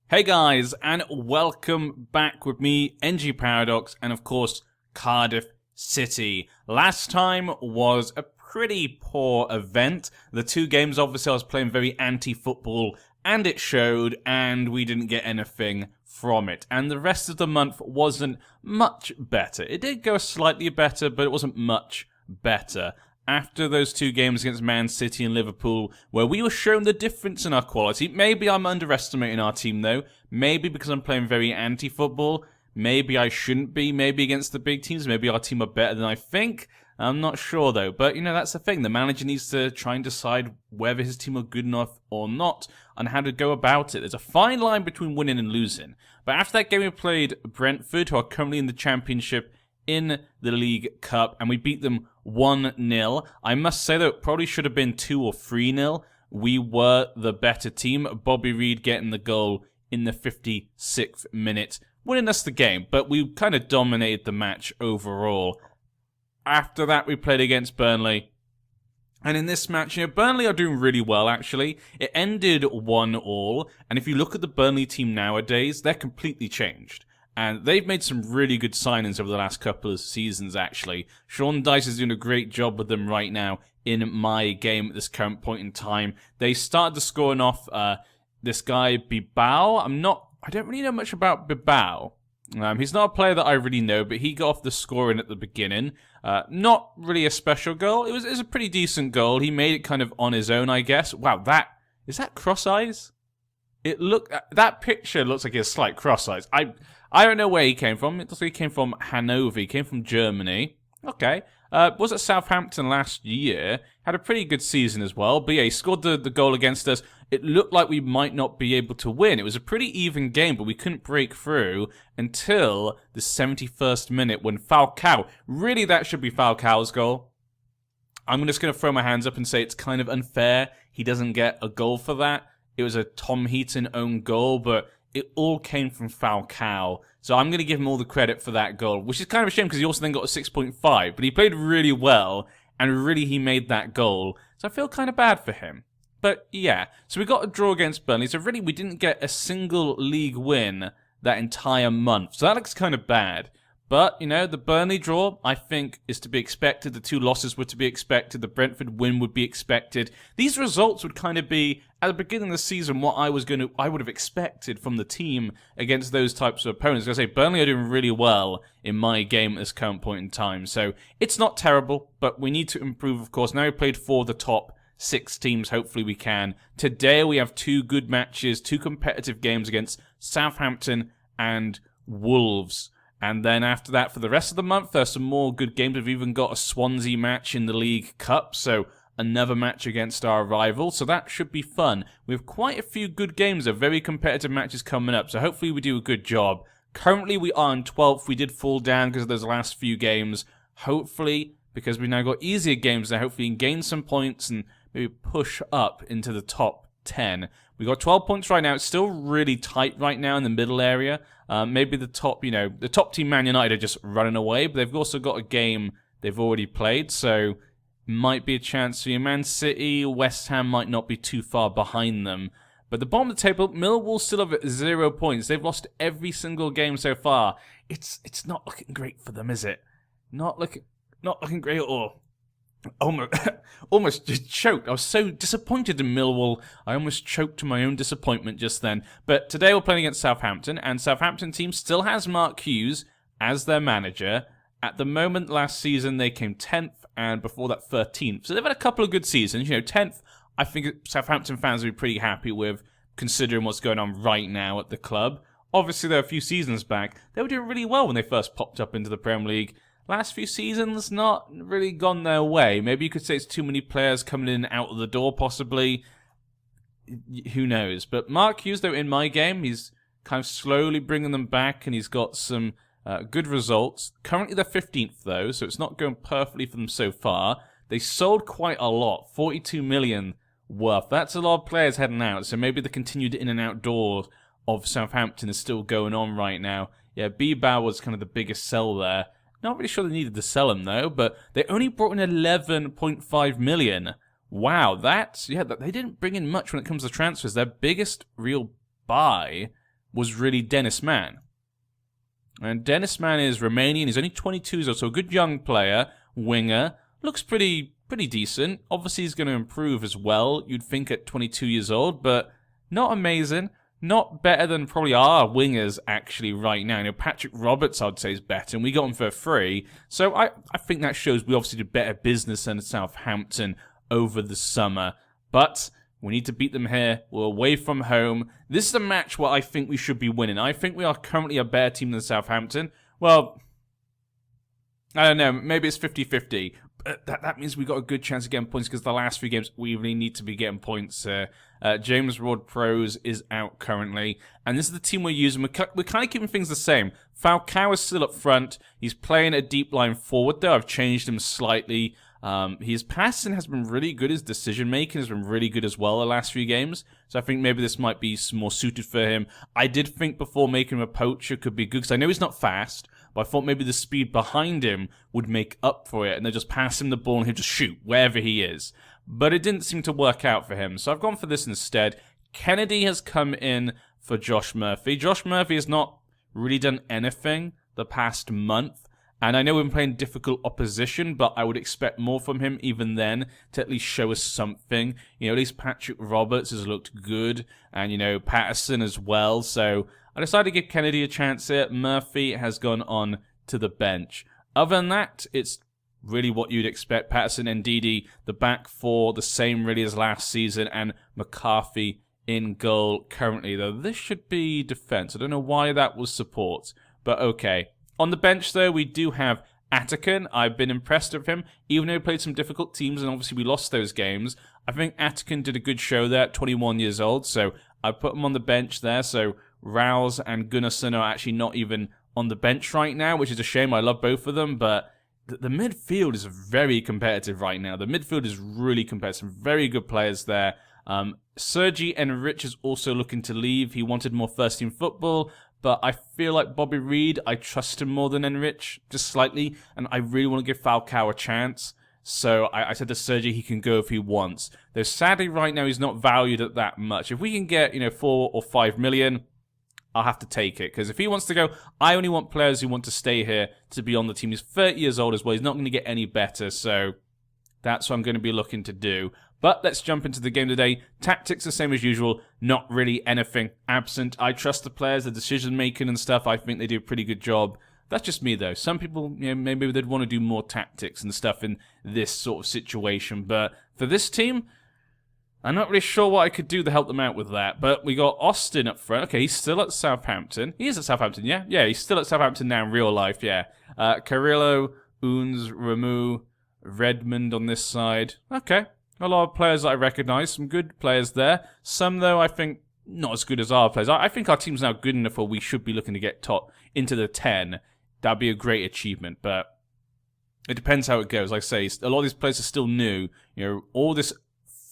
Hey guys, and welcome back with me, NG Paradox, and of course, Cardiff City. Last time was a pretty poor event. The two games, obviously, I was playing very anti-football, and it showed, and we didn't get anything from it. And the rest of the month wasn't much better. It did go slightly better, but it wasn't much better. After those two games against Man City and Liverpool, where we were shown the difference in our quality. Maybe I'm underestimating our team, though. Maybe because I'm playing very anti-football. Maybe I shouldn't be. Maybe against the big teams. Maybe our team are better than I think. I'm not sure, though. But, that's the thing. The manager needs to try and decide whether his team are good enough or not and how to go about it. There's a fine line between winning and losing. But after that game, we played Brentford, who are currently in the Championship in the League Cup, and we beat them 1-0. I must say, though, it probably should have been 2 or 3-0. We were the better team. Bobby Reed getting the goal in the 56th minute, winning us the game, but we kind of dominated the match overall. After that, we played against Burnley. And in this match, Burnley are doing really well, actually. It ended 1-1, and if you look at the Burnley team nowadays, they're completely changed. And they've made some really good signings over the last couple of seasons, actually. Sean Dyche is doing a great job with them right now in my game at this current point in time. They started the scoring off this guy, Bilbao. I don't really know much about Bilbao. He's not a player that I really know, but he got off the scoring at the beginning. Not really a special goal. It was a pretty decent goal. He made it kind of on his own, I guess. Wow, is that cross eyes? That picture looks like a slight cross eyes. I don't know where he came from. It looks like he came from Hanover. He came from Germany. Okay. Was at Southampton last year. Had a pretty good season as well. But yeah, he scored the goal against us. It looked like we might not be able to win. It was a pretty even game, but we couldn't break through until the 71st minute when Falcao, really that should be Falcao's goal. I'm just going to throw my hands up and say it's kind of unfair. He doesn't get a goal for that. It was a Tom Heaton own goal, but it all came from Falcao. So I'm going to give him all the credit for that goal, which is kind of a shame because he also then got a 6.5. But he played really well, and really he made that goal. So I feel kind of bad for him. But yeah, so we got a draw against Burnley. So really we didn't get a single league win that entire month. So that looks kind of bad. But, the Burnley draw, I think, is to be expected. The 2 losses were to be expected. The Brentford win would be expected. These results would kind of be, at the beginning of the season, what I would have expected from the team against those types of opponents. I say, Burnley are doing really well in my game at this current point in time. So, it's not terrible, but we need to improve, of course. Now we played 4 of the top 6 teams. Hopefully we can. Today we have 2 good matches, 2 competitive games against Southampton and Wolves. And then after that, for the rest of the month, there's some more good games. We've even got a Swansea match in the League Cup, so another match against our rival. So that should be fun. We have quite a few good games, very competitive matches coming up, so hopefully we do a good job. Currently, we are in 12th. We did fall down because of those last few games. Hopefully, because we've now got easier games, now hopefully we can gain some points and maybe push up into the top 10. We got 12 points right now. It's still really tight right now in the middle area. Maybe the top team, Man United, are just running away, but they've also got a game they've already played, so might be a chance for you. Man City, West Ham might not be too far behind them. But the bottom of the table, Millwall still have 0 points. They've lost every single game so far. It's not looking great for them, is it? Not looking great at all. Almost just choked. I was so disappointed in Millwall. I almost choked to my own disappointment just then. But today we're playing against Southampton, and Southampton team still has Mark Hughes as their manager. At the moment, last season they came 10th, and before that 13th. So they've had a couple of good seasons. 10th, I think Southampton fans will be pretty happy with, considering what's going on right now at the club. Obviously, though, a few seasons back, they were doing really well when they first popped up into the Premier League. Last few seasons, not really gone their way. Maybe you could say it's too many players coming in and out of the door, possibly. Who knows? But Mark Hughes, though, in my game, he's kind of slowly bringing them back, and he's got some good results. Currently, they're 15th, though, so it's not going perfectly for them so far. They sold quite a lot, 42 million worth. That's a lot of players heading out, so maybe the continued in and out door of Southampton is still going on right now. Yeah, Bilbao was kind of the biggest sell there. Not really sure they needed to sell him, though, but they only brought in 11.5 million. Wow, they didn't bring in much when it comes to transfers. Their biggest real buy was really Dennis Mann. And Dennis Mann is Romanian. He's only 22 years old, so a good young player, winger. Looks pretty decent. Obviously, he's going to improve as well, you'd think, at 22 years old, but not amazing. Not better than probably our wingers, actually, right now. You know, Patrick Roberts, I'd say, is better, and we got him for free. So I think that shows we obviously did better business than Southampton over the summer. But we need to beat them here. We're away from home. This is a match where I think we should be winning. I think we are currently a better team than Southampton. Well, I don't know. Maybe it's 50-50. That means we got a good chance of getting points because the last few games we really need to be getting points. James Ward-Prowse is out currently, and this is the team we're using. We're kind of keeping things the same. Falcao is still up front. He's playing a deep line forward though. I've changed him slightly. His passing has been really good. His decision making has been really good as well the last few games. So I think maybe this might be more suited for him. I did think before making him a poacher could be good because I know he's not fast. But I thought maybe the speed behind him would make up for it, and they just pass him the ball and he'll just shoot wherever he is. But it didn't seem to work out for him, so I've gone for this instead. Kennedy has come in for Josh Murphy. Josh Murphy has not really done anything the past month, and I know we've been playing difficult opposition, but I would expect more from him even then to at least show us something. You know, at least Patrick Roberts has looked good, and, you know, Patterson as well, so I decided to give Kennedy a chance here. Murphy has gone on to the bench. Other than that, it's really what you'd expect. Patterson and Ndidi, the back four, the same really as last season, and McCarthy in goal currently, though this should be defense. I don't know why that was support, but okay. On the bench, though, we do have Atakan. I've been impressed with him, even though he played some difficult teams, and obviously we lost those games. I think Atakan did a good show there at 21 years old, so I put him on the bench there, so Rouse and Gunnarsson are actually not even on the bench right now, which is a shame. I love both of them, but the midfield is very competitive right now. The midfield is really competitive. Some very good players there. Sergi Enrich is also looking to leave. He wanted more first-team football, but I feel like Bobby Reid, I trust him more than Enrich, just slightly, and I really want to give Falcao a chance. So I said to Sergi he can go if he wants. Though sadly right now he's not valued at that much. If we can get, you know, 4 or 5 million, I'll have to take it. Because if he wants to go, I only want players who want to stay here to be on the team. He's 30 years old as well. He's not going to get any better. So that's what I'm going to be looking to do. But let's jump into the game today. Tactics the same as usual. Not really anything absent. I trust the players, the decision making and stuff. I think they do a pretty good job. That's just me though. Some people, you know, maybe they'd want to do more tactics and stuff in this sort of situation. But for this team, I'm not really sure what I could do to help them out with that. But we got Austin up front. Okay, he's still at Southampton. He is at Southampton, yeah? Yeah, he's still at Southampton now in real life, yeah. Carrillo, Oons, Ramu, Redmond on this side. Okay, a lot of players that I recognise. Some good players there. Some, though, I think not as good as our players. I think our team's now good enough where we should be looking to get top into the 10. That'd be a great achievement, but it depends how it goes. Like I say, a lot of these players are still new. You know, all this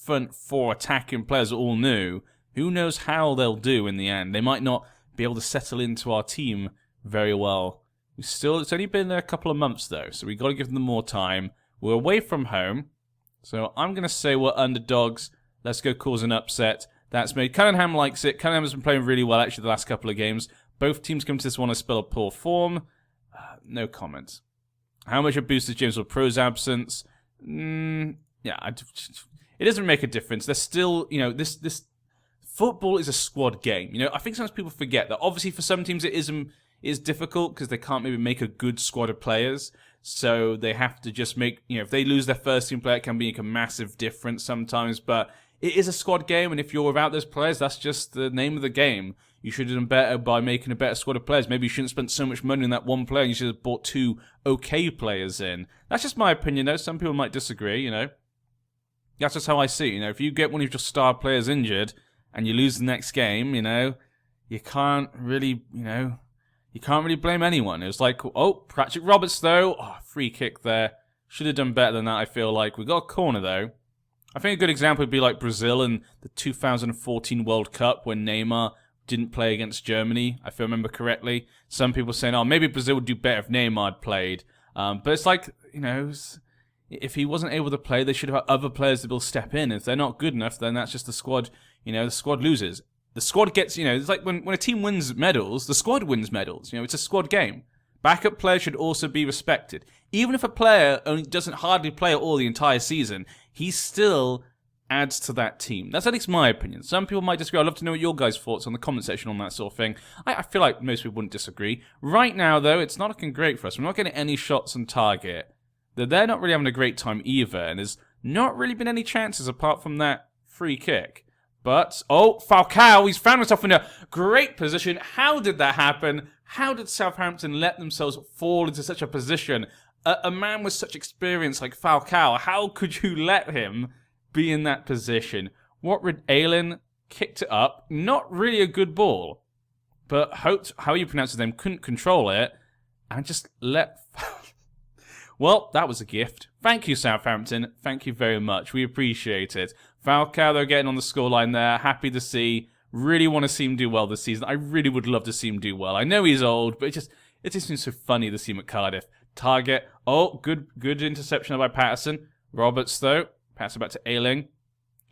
front four attacking players are all new. Who knows how they'll do in the end? They might not be able to settle into our team very well. It's only been a couple of months though, so we've got to give them more time. We're away from home, so I'm going to say we're underdogs. Let's go cause an upset. That's made. Cunningham likes it. Cunningham has been playing really well actually the last couple of games. Both teams come to this one to spell a poor form. No comments. How much it boosted James Ward-Prowse's absence? Yeah, it doesn't make a difference. There's still, you know, this football is a squad game. You know, I think sometimes people forget that. Obviously, for some teams, it is difficult because they can't maybe make a good squad of players. So they have to just make, you know, if they lose their first team player, it can make a massive difference sometimes. But it is a squad game, and if you're without those players, that's just the name of the game. You should have done better by making a better squad of players. Maybe you shouldn't have spent so much money on that one player. You should have bought 2 okay players in. That's just my opinion, though. Some people might disagree, you know. That's just how I see it. You know, if you get one of your star players injured and you lose the next game, you know, you can't really, blame anyone. It was like, oh, Patrick Roberts, though. Oh, free kick there. Should have done better than that, I feel like. We got a corner, though. I think a good example would be like Brazil in the 2014 World Cup when Neymar didn't play against Germany, if I remember correctly. Some people saying, oh, maybe Brazil would do better if Neymar had played. But it's like, you know, if he wasn't able to play, they should have had other players that will step in. If they're not good enough, then that's just the squad, you know, the squad loses. the squad gets, it's like when a team wins medals, the squad wins medals. It's a squad game. Backup players should also be respected. Even if a player only doesn't hardly play at all the entire season, he still adds to that team. That's at least my opinion. Some people might disagree. I'd love to know what your guys' thoughts on the comment section on that sort of thing. I feel like most people wouldn't disagree. Right now, though, it's not looking great for us. We're not getting any shots on target. They're not really having a great time either, and there's not really been any chances apart from that free kick. But, Falcao, he's found himself in a great position. How did that happen? How did Southampton let themselves fall into such a position? A man with such experience like Falcao, how could you let him be in that position? Aylin kicked it up. Not really a good ball. But how you pronounce his name, couldn't control it. And just let... Well, that was a gift. Thank you, Southampton. Thank you very much. We appreciate it. Falcao, though, getting on the scoreline there. Happy to see. Really want to see him do well this season. I really would love to see him do well. I know he's old, but it just seems so funny to see him at Cardiff. Target. Good interception by Patterson. Roberts, though. Pass it back to Ayling.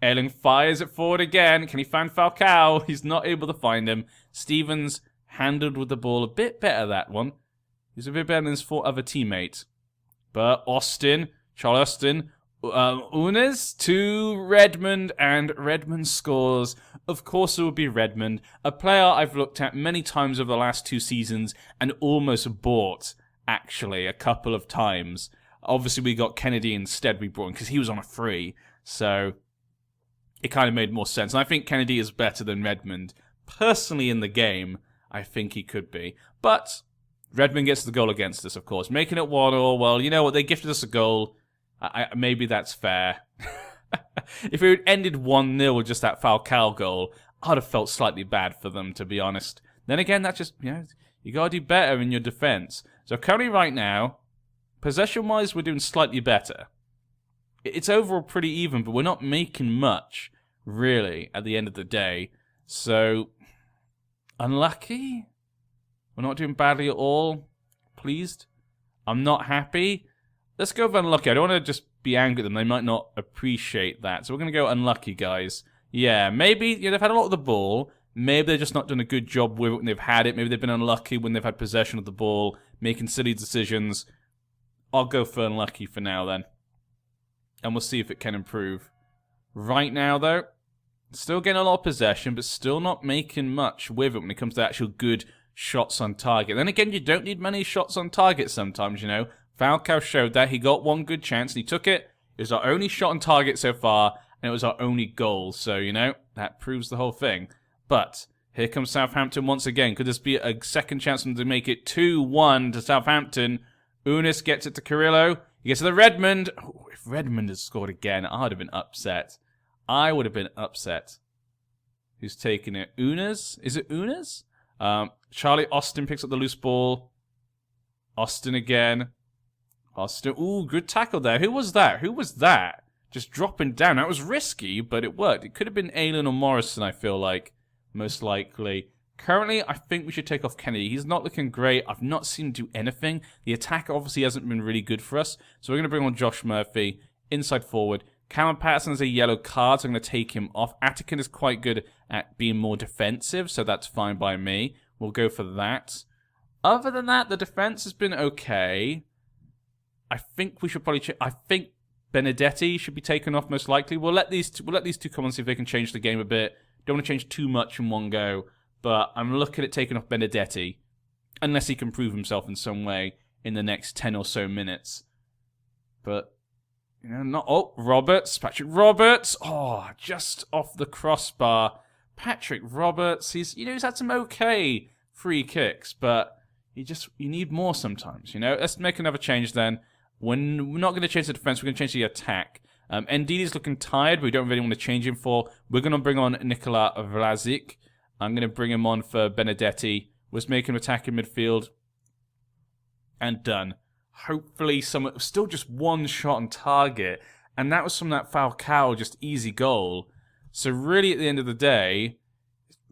Ayling fires it forward again. Can he find Falcao? He's not able to find him. Stevens handled with the ball a bit better, that one. He's a bit better than his 4 other teammates. But Charles Austin, Unes to Redmond, and Redmond scores. Of course it would be Redmond, a player I've looked at many times over the last 2 seasons and almost bought, actually, a couple of times. Obviously, we got Kennedy instead we brought him because he was on a free, so it kind of made more sense. And I think Kennedy is better than Redmond. Personally, in the game, I think he could be. But Redmond gets the goal against us, of course. Making it 1-1, well, you know what, they gifted us a goal. Maybe that's fair. If it ended 1-0 with just that Falcao goal, I'd have felt slightly bad for them, to be honest. Then again, that's just, you got to do better in your defense. So currently right now, possession-wise, we're doing slightly better. It's overall pretty even, but we're not making much, really, at the end of the day. So, unlucky? We're not doing badly at all. Pleased? I'm not happy. Let's go with unlucky. I don't want to just be angry at them. They might not appreciate that. So we're going to go unlucky, guys. Yeah, maybe they've had a lot of the ball. Maybe they've just not done a good job with it when they've had it. Maybe they've been unlucky when they've had possession of the ball, making silly decisions. I'll go for unlucky for now, then. And we'll see if it can improve. Right now, though, still getting a lot of possession, but still not making much with it when it comes to actual good shots on target. Then again, you don't need many shots on target sometimes, Falcao showed that. He got one good chance, and he took it. It was our only shot on target so far, and it was our only goal. So, that proves the whole thing. But here comes Southampton once again. Could this be a second chance for them to make it 2-1 to Southampton? Unis gets it to Carrillo. He gets to the Redmond. Oh, if Redmond had scored again, I would have been upset. I would have been upset. Who's taking it? Unis? Is it Unis? Charlie Austin picks up the loose ball. Austin again. Austin. Ooh, good tackle there. Who was that? Just dropping down. That was risky, but it worked. It could have been Aylin or Morrison, I feel like. Most likely. Currently, I think we should take off Kennedy. He's not looking great. I've not seen him do anything. The attack obviously hasn't been really good for us. So we're going to bring on Josh Murphy. Inside forward. Callum Patterson has a yellow card, so I'm going to take him off. Atkinson is quite good at being more defensive, so that's fine by me. We'll go for that. Other than that, the defense has been okay. I think we should probably... I think Benedetti should be taken off most likely. We'll let these two come on, see if they can change the game a bit. Don't want to change too much in one go, but I'm looking at taking off Benedetti, unless he can prove himself in some way in the next 10 or so minutes. But, not... Oh, Roberts. Patrick Roberts. Oh, just off the crossbar. Patrick Roberts, he's had some okay free kicks, but you need more sometimes, Let's make another change then. We're not going to change the defense, we're going to change the attack. Ndidi's looking tired, but we don't really want to change him for. We're going to bring on Nikola Vlasic. I'm going to bring him on for Benedetti. Let's make him attack in midfield. And done. Hopefully, still just one shot on target. And that was from that Falcao, just easy goal. So really, at the end of the day,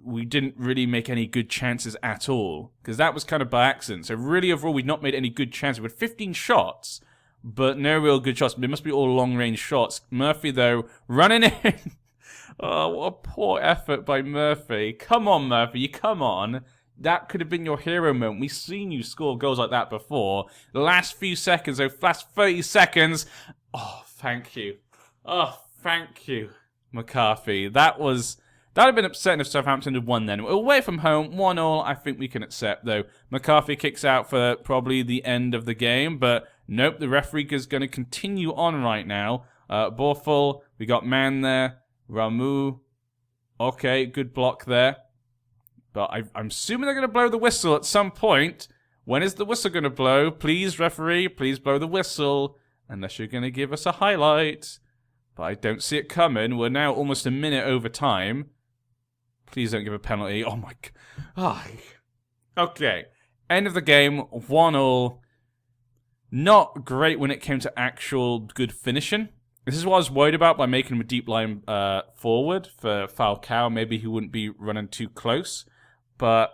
we didn't really make any good chances at all. Because that was kind of by accident. So really, overall, we'd not made any good chances. We had 15 shots, but no real good shots. They must be all long-range shots. Murphy, though, running in. Oh, what a poor effort by Murphy. Come on, Murphy, come on. That could have been your hero moment. We've seen you score goals like that before. The last few seconds, last 30 seconds. Oh, thank you. Oh, thank you, McCarthy. That would have been upsetting if Southampton had won then. Away from home, 1-1, I think we can accept, though. McCarthy kicks out for probably the end of the game, but nope, the referee is going to continue on right now. Borful, we got man there. Ramu, okay, good block there. But I'm assuming they're going to blow the whistle at some point. When is the whistle going to blow? Please, referee, please blow the whistle. Unless you're going to give us a highlight. But I don't see it coming. We're now almost a minute over time. Please don't give a penalty. Oh my god. Oh. Okay. End of the game. 1-1. Not great when it came to actual good finishing. This is what I was worried about by making him a deep line forward for Falcao. Maybe he wouldn't be running too close. But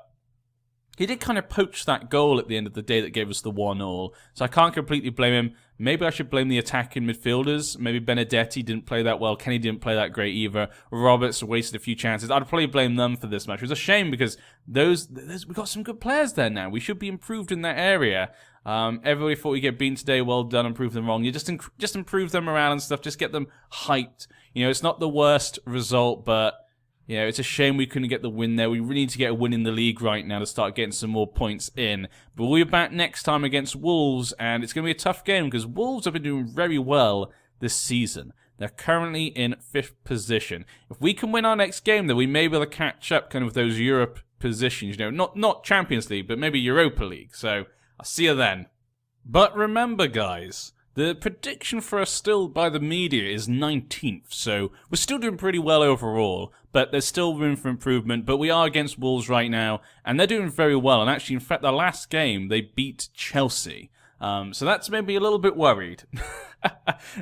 he did kind of poach that goal at the end of the day that gave us the 1-1. So I can't completely blame him. Maybe I should blame the attacking midfielders. Maybe Benedetti didn't play that well. Kenny didn't play that great either. Roberts wasted a few chances. I'd probably blame them for this match. It was a shame because we've got some good players there now. We should be improved in that area. Everybody thought we'd get beaten today. Well done and prove them wrong. You just improve them around and stuff. Just get them hyped. You know, it's not the worst result, but you know, it's a shame we couldn't get the win there. We really need to get a win in the league right now to start getting some more points in. But we'll be back next time against Wolves, and it's going to be a tough game because Wolves have been doing very well this season. They're currently in 5th position. If we can win our next game, then we may be able to catch up kind of with those Europe positions. You know, not Champions League, but maybe Europa League. So I'll see you then. But remember, guys, the prediction for us still by the media is 19th, so we're still doing pretty well overall, but there's still room for improvement. But we are against Wolves right now, and they're doing very well. And actually, in fact, the last game, they beat Chelsea. So that's made me a little bit worried.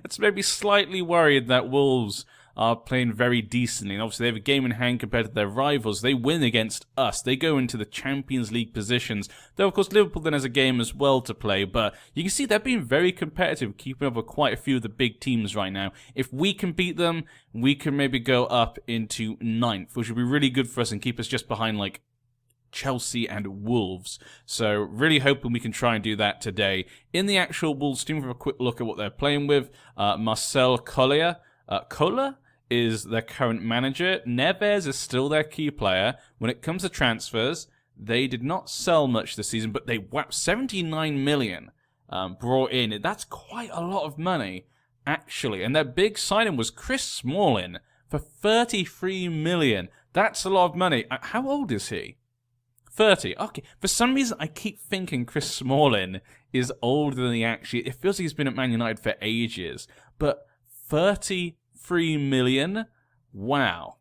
It's made me slightly worried that Wolves are playing very decently. And obviously, they have a game in hand compared to their rivals. They win against us. They go into the Champions League positions. Though, of course, Liverpool then has a game as well to play. But you can see they're being very competitive, keeping up with quite a few of the big teams right now. If we can beat them, we can maybe go up into 9th, which would be really good for us and keep us just behind, like, Chelsea and Wolves. So really hoping we can try and do that today. In the actual Wolves team, we have a quick look at what they're playing with. Marcel Collier. Kohler is their current manager. Neves is still their key player. When it comes to transfers, they did not sell much this season, but they whapped 79 million brought in. That's quite a lot of money, actually. And their big signing was Chris Smalling for 33 million. That's a lot of money. How old is he? 30. Okay. For some reason, I keep thinking Chris Smalling is older than he actually. It feels like he's been at Man United for ages. But 33 million? Wow.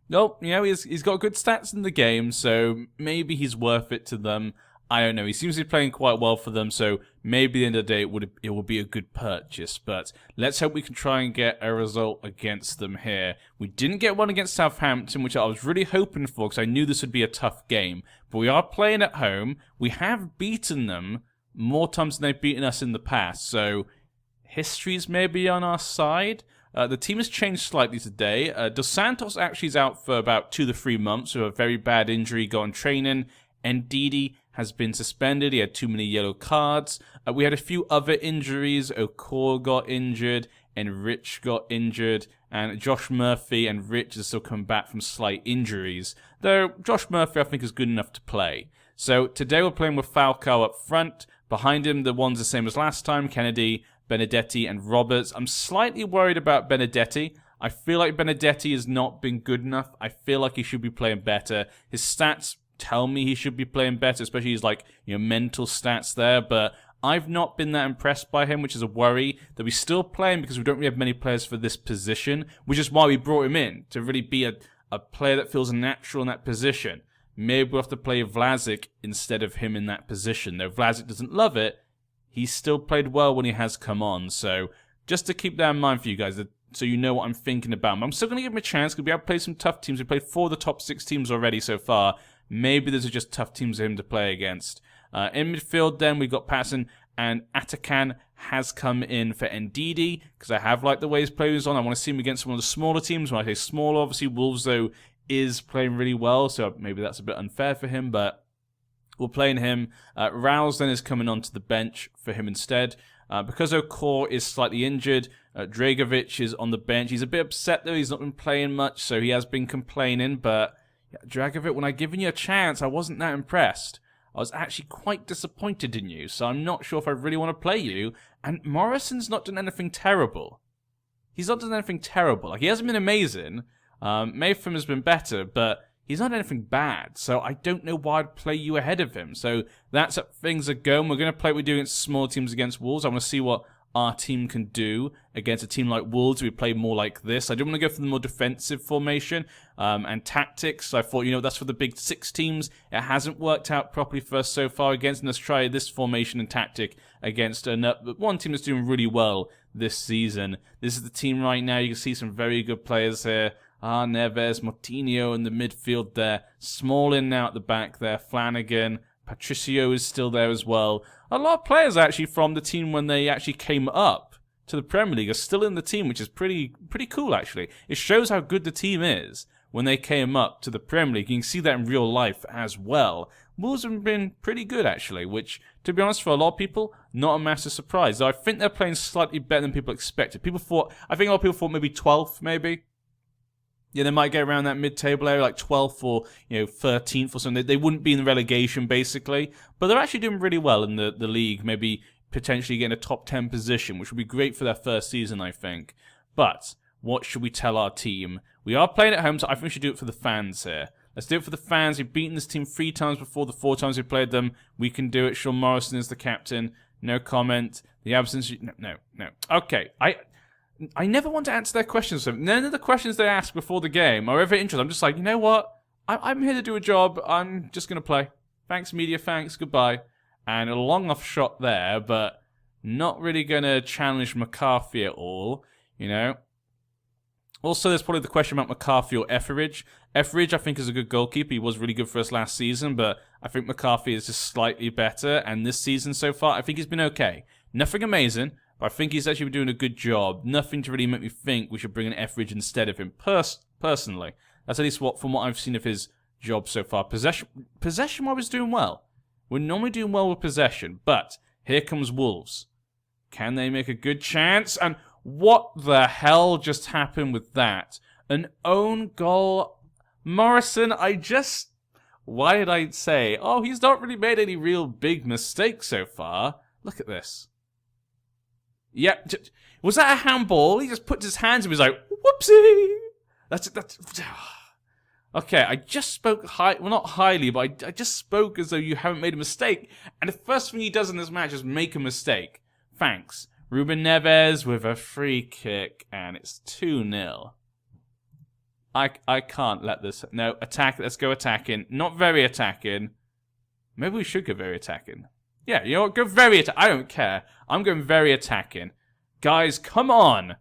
Well, you know, he's got good stats in the game, so maybe he's worth it to them. I don't know. He seems to be playing quite well for them, so maybe at the end of the day it will be a good purchase. But let's hope we can try and get a result against them here. We didn't get one against Southampton, which I was really hoping for because I knew this would be a tough game. But we are playing at home. We have beaten them more times than they've beaten us in the past, so history's maybe on our side. The team has changed slightly today. Dos Santos actually is out for about 2 to 3 months with a very bad injury, got on training. Ndidi has been suspended. He had too many yellow cards. We had a few other injuries. Okor got injured, and Rich got injured, and Josh Murphy and Rich have still come back from slight injuries. Though Josh Murphy, I think, is good enough to play. So today we're playing with Falcao up front. Behind him, the one's the same as last time: Kennedy, Benedetti, and Roberts. I'm slightly worried about Benedetti. I feel like Benedetti has not been good enough. I feel like he should be playing better. His stats tell me he should be playing better, especially his mental stats there, but I've not been that impressed by him, which is a worry. That we're still playing because we don't really have many players for this position, which is why we brought him in, to really be a player that feels natural in that position. Maybe we'll have to play Vlasic instead of him in that position. Though Vlasic doesn't love it, he's still played well when he has come on. So just to keep that in mind for you guys, so you know what I'm thinking about. I'm still going to give him a chance because we have played some tough teams. We played 4 of the top 6 teams already so far. Maybe those are just tough teams for him to play against. In midfield, then, we've got Patterson and Atakan has come in for Ndidi, because I have liked the way his play was on. I want to see him against one of the smaller teams. When I say smaller, obviously Wolves, though, is playing really well, so maybe that's a bit unfair for him, but we're playing him. Rouse then is coming onto the bench for him instead. Because Okor is slightly injured, Dragovic is on the bench. He's a bit upset, though. He's not been playing much, so he has been complaining, but yeah, Dragovic, when I given you a chance, I wasn't that impressed. I was actually quite disappointed in you, so I'm not sure if I really want to play you. And Morrison's not done anything terrible. He's not done anything terrible. Like, he hasn't been amazing. Mayhem has been better, but he's not anything bad. So I don't know why I'd play you ahead of him. So that's how things are going. We're going to play what we do against small teams against Wolves. I want to see what our team can do against a team like Wolves. We play more like this. I didn't want to go for the more defensive formation and tactics. I thought, that's for the big 6 teams. It hasn't worked out properly for us so far against, and let's try this formation and tactic against one team that's doing really well this season. This is the team right now. You can see some very good players here. Neves, Moutinho in the midfield there. Smalling now at the back there. Flanagan. Patricio is still there as well. A lot of players actually from the team when they actually came up to the Premier League are still in the team, which is pretty cool actually. It shows how good the team is when they came up to the Premier League. You can see that in real life as well. Wolves have been pretty good actually, which, to be honest, for a lot of people, not a massive surprise. Though I think they're playing slightly better than people expected. I think a lot of people thought maybe 12th, maybe. Yeah, they might get around that mid-table area, like 12th or 13th or something. They wouldn't be in the relegation, basically. But they're actually doing really well in the league, maybe potentially getting a top 10 position, which would be great for their first season, I think. But what should we tell our team? We are playing at home, so I think we should do it for the fans here. Let's do it for the fans. We've beaten this team 3 times before, the 4 times we played them. We can do it. Sean Morrison is the captain. No comment. The absence... No. Okay, I never want to answer their questions. None of the questions they ask before the game are ever interesting. I'm just like, you know what? I'm here to do a job. I'm just going to play. Thanks, media. Thanks. Goodbye. And a long off shot there, but not really going to challenge McCarthy at all, Also, there's probably the question about McCarthy or Etheridge. Etheridge, I think, is a good goalkeeper. He was really good for us last season, but I think McCarthy is just slightly better. And this season so far, I think he's been okay. Nothing amazing, but I think he's actually been doing a good job. Nothing to really make me think we should bring an Etheridge instead of him, personally. That's at least from what I've seen of his job so far. Possession, I was doing well. We're normally doing well with possession, but here comes Wolves. Can they make a good chance? And what the hell just happened with that? An own goal. Morrison, why did I say, he's not really made any real big mistakes so far. Look at this. Yep. Was that a handball? He just put his hands and was like, whoopsie. That's. Okay, I just spoke not highly, but I just spoke as though you haven't made a mistake. And the first thing he does in this match is make a mistake. Thanks. Ruben Neves with a free kick, and it's 2-0. I can't let this... No, attack. Let's go attacking. Not very attacking. Maybe we should go very attacking. Yeah, you know what? Go very attacking. I don't care. I'm going very attacking. Guys, come on.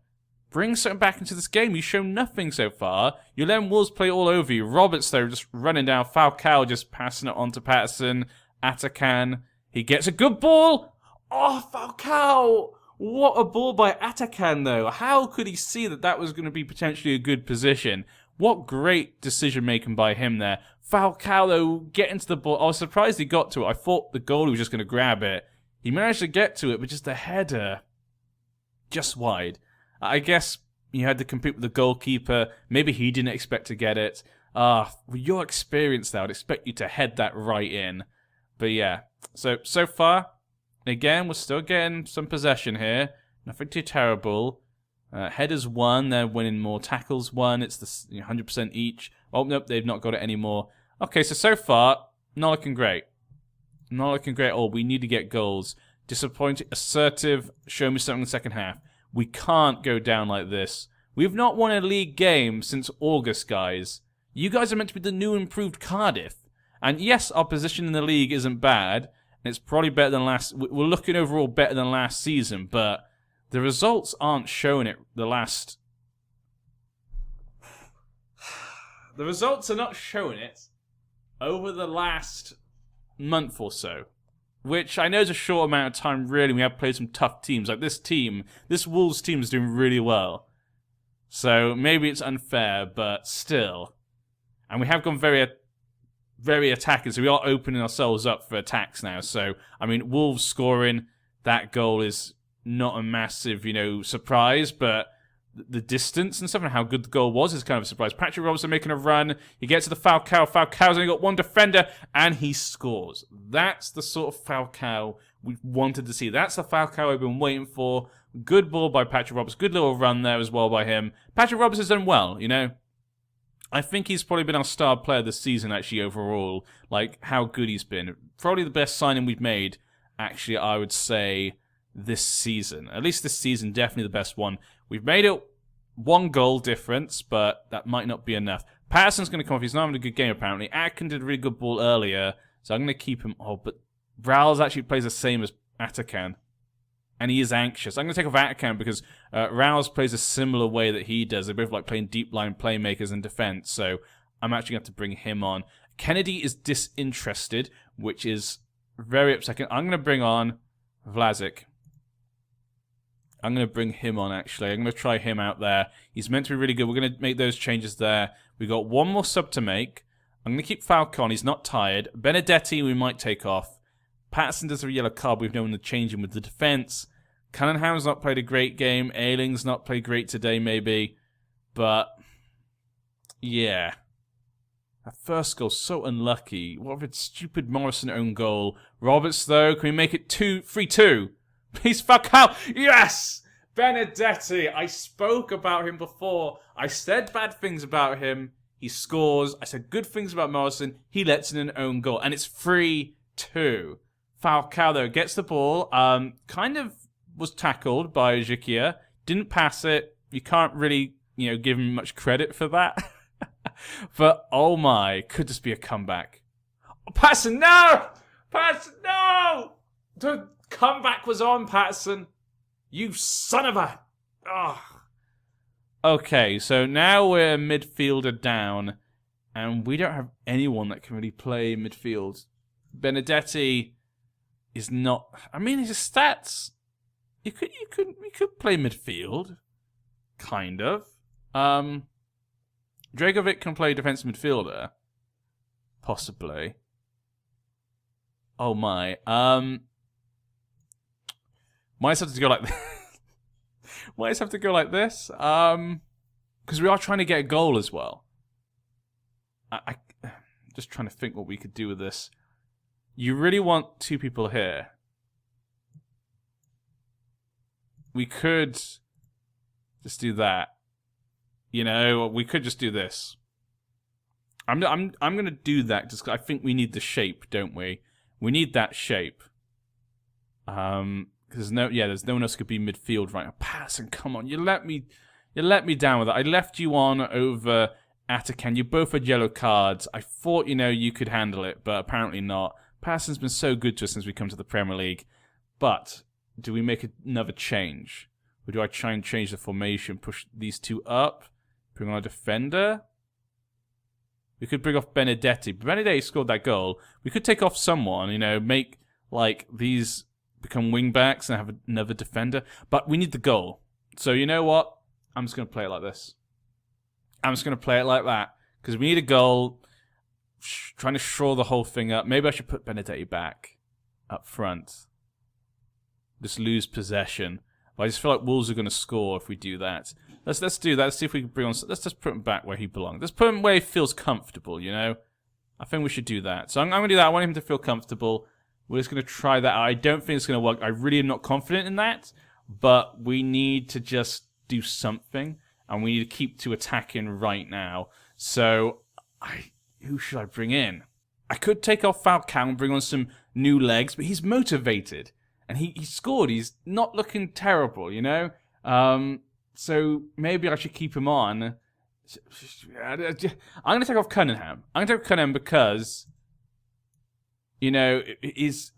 Bring something back into this game. You've shown nothing so far. You're letting Wolves play all over you. Roberts, though, just running down. Falcao just passing it on to Patterson. Atakan. He gets a good ball. Oh, Falcao. What a ball by Atakan, though. How could he see that was going to be potentially a good position? What great decision-making by him there. Falcao, though, getting to the ball. I was surprised he got to it. I thought the goalie was just going to grab it. He managed to get to it, but just the header. Just wide. I guess you had to compete with the goalkeeper. Maybe he didn't expect to get it. With your experience, though, I'd expect you to head that right in. But yeah, so far, again, we're still getting some possession here. Nothing too terrible. Headers 1, they're winning more. Tackles 1, it's the 100% each. Oh, nope, they've not got it anymore. Okay, so far, not looking great. Not looking great at all. We need to get goals. Disappointing, assertive, show me something in the second half. We can't go down like this. We've not won a league game since August, guys. You guys are meant to be the new improved Cardiff. And yes, our position in the league isn't bad. And it's probably better than we're looking overall better than last season, but the results aren't showing it the results are not showing it over the last month or so. which I know is a short amount of time, really. We have played some tough teams. Like this Wolves team is doing really well. So maybe it's unfair, but still. And we have gone very attacking, so we are opening ourselves up for attacks now. So, I mean, Wolves scoring that goal is not a massive, surprise, but the distance and stuff and how good the goal was is kind of a surprise. Patrick Robertson making a run. He gets to the Falcao. Falcao's only got one defender, and he scores. That's the sort of Falcao we wanted to see. That's the Falcao we've been waiting for. Good ball by Patrick Robertson. Good little run there as well by him. Patrick Robertson's done well, I think he's probably been our star player this season, actually, overall. Like, how good he's been. Probably the best signing we've made, actually, I would say, this season. At least this season, definitely the best one. We've made it 1 goal difference, but that might not be enough. Patterson's going to come off. He's not having a good game, apparently. Atkin did a really good ball earlier, so I'm going to keep him. Oh, but Rowles actually plays the same as Atakan, and he is anxious. I'm going to take off Atakan because Rowles plays a similar way that he does. They both like playing deep line playmakers and defense, so I'm actually going to have to bring him on. Kennedy is disinterested, which is very upsetting. I'm going to bring on Vlasic. I'm going to bring him on, actually. I'm going to try him out there. He's meant to be really good. We're going to make those changes there. We've got 1 more sub to make. I'm going to keep Falcon. He's not tired. Benedetti, we might take off. Patterson does have a yellow card. We've known to change him with the defense. Cunningham's not played a great game. Ayling's not played great today, maybe. But, yeah. That first goal's so unlucky. What a stupid Morrison own goal. Roberts, though, can we make it 3-2? Please, Falcao. Yes! Benedetti. I spoke about him before. I said bad things about him. He scores. I said good things about Morrison. He lets in an own goal. And it's 3-2. Falcao, though, gets the ball. Kind of was tackled by Jikia. Didn't pass it. You can't really, give him much credit for that. But, oh my. Could this be a comeback? Oh, Patterson, no! Patterson, no! The comeback was on, Patterson. You son of a... Oh. Okay, so now we're midfielder down, and we don't have anyone that can really play midfield. Benedetti is not... I mean, his stats... We could play midfield. Kind of. Dragovic can play defensive midfielder. Possibly. Oh my. Might have to go like this. Might have to go like this. Because we are trying to get a goal as well. I just trying to think what we could do with this. You really want 2 people here. We could just do that. We could just do this. I'm going to do that just 'cause I think we need the shape, don't we? We need that shape. Because there's no one else who could be midfield right now. Patterson, come on, you let me down with it. I left you on over Atakan. You both had yellow cards. I thought you could handle it, but apparently not. Patterson's been so good to us since we come to the Premier League. But do we make another change, or do I try and change the formation? Push these 2 up. Bring on a defender. We could bring off Benedetti. Benedetti scored that goal. We could take off someone. Make like these become wing backs and have another defender. But we need the goal. So you know what? I'm just going to play it like this. I'm just going to play it like that. Because we need a goal. Trying to shore the whole thing up. Maybe I should put Benedetti back up front. Just lose possession. But I just feel like Wolves are going to score if we do that. Let's do that. Let's see if we can bring on... Let's just put him back where he belongs. Let's put him where he feels comfortable, I think we should do that. So I'm going to do that. I want him to feel comfortable. We're just going to try that out. I don't think it's going to work. I really am not confident in that. But we need to just do something. And we need to keep to attacking right now. So, who should I bring in? I could take off Falcao and bring on some new legs. But he's motivated. And he scored. He's not looking terrible, So maybe I should keep him on. I'm going to take off Cunningham. I'm going to take off Cunningham because, the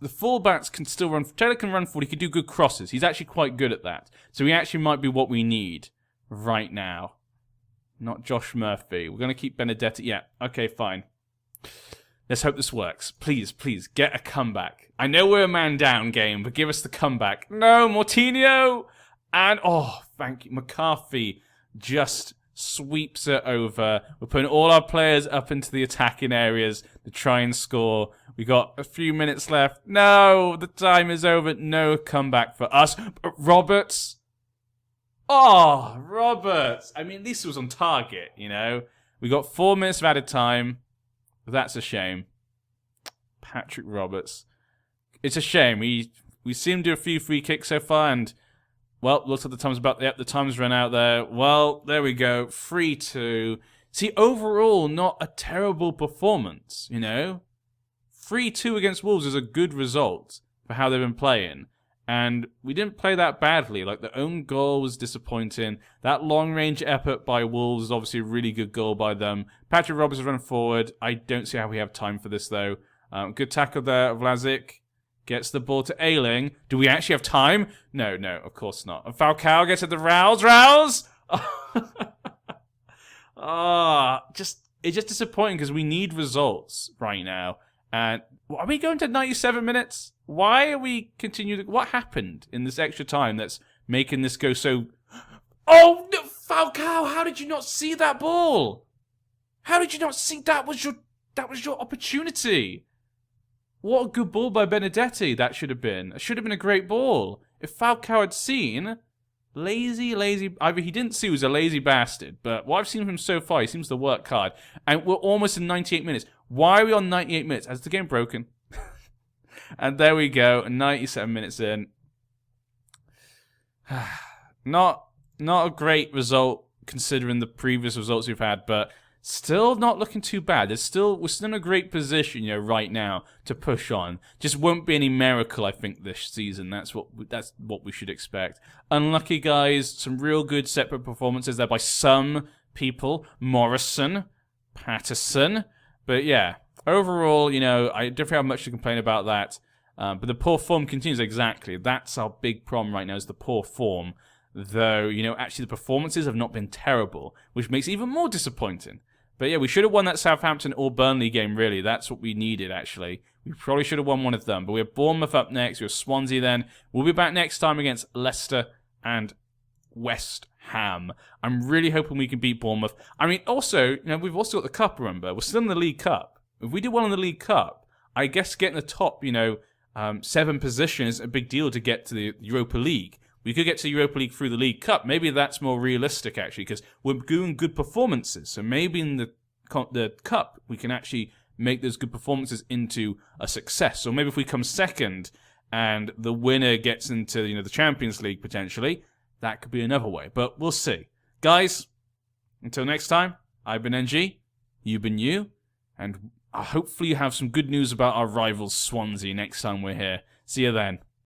fullbacks can still run. Taylor can run forward. He can do good crosses. He's actually quite good at that. So he actually might be what we need right now. Not Josh Murphy. We're going to keep Benedetti. Yeah, okay, fine. Let's hope this works. Please, please, get a comeback. I know we're a man down game, but give us the comeback. No, Moutinho! And, oh, thank you. McCarthy just sweeps it over. We're putting all our players up into the attacking areas to try and score. We got a few minutes left. No, the time is over. No comeback for us. Roberts. Oh, Roberts. I mean, at least it was on target, you know. We got 4 minutes of added time. That's a shame. Patrick Roberts. It's a shame. We seem to do a few free kicks so far, and, well, looks like the time's about... Yep, the time's run out there. Well, there we go. 3-2. See, overall, not a terrible performance, you know? 3-2 against Wolves is a good result for how they've been playing. And we didn't play that badly. Like, the own goal was disappointing. That long-range effort by Wolves is obviously a really good goal by them. Patrick Roberts is running forward. I don't see how we have time for this, though. Good tackle there. Vlasic gets the ball to Ayling. Do we actually have time? No, of course not. And Falcao gets at the Rouse. It's just disappointing because we need results right now. And are we going to 97 minutes? Why are we continuing? What happened in this extra time that's making this go so... Oh, no, Falcao, how did you not see that ball? How did you not see that was your opportunity? What a good ball by Benedetti that should have been. It should have been a great ball. If Falcao had seen... Lazy... Either he didn't see, he was a lazy bastard. But what I've seen from him so far, he seems to work hard. And we're almost in 98 minutes. Why are we on 98 minutes? Has the game broken? And there we go, 97 minutes in. Not a great result considering the previous results we've had, but still not looking too bad. We're still in a great position, you know, right now to push on. Just won't be any miracle, I think, this season. That's what we should expect. Unlucky, guys. Some real good separate performances there by some people. Morrison, Patterson, but yeah. Overall, you know, I definitely have much to complain about that. But the poor form continues, exactly. That's our big problem right now, is the poor form. Though, you know, actually the performances have not been terrible, which makes it even more disappointing. But yeah, we should have won that Southampton or Burnley game, really. That's what we needed, actually. We probably should have won one of them. But we have Bournemouth up next. We have Swansea then. We'll be back next time against Leicester and West Ham. I'm really hoping we can beat Bournemouth. I mean, also, you know, we've also got the Cup, remember? We're still in the League Cup. If we do well in the League Cup, I guess getting the top, you know, 7 position is a big deal to get to the Europa League. We could get to the Europa League through the League Cup. Maybe that's more realistic, actually, because we're doing good performances. So maybe in the Cup, we can actually make those good performances into a success. Or maybe if we come second and the winner gets into, you know, the Champions League, potentially, that could be another way. But we'll see. Guys, until next time, I've been NG, you've been you, and hopefully you have some good news about our rivals Swansea next time we're here. See you then.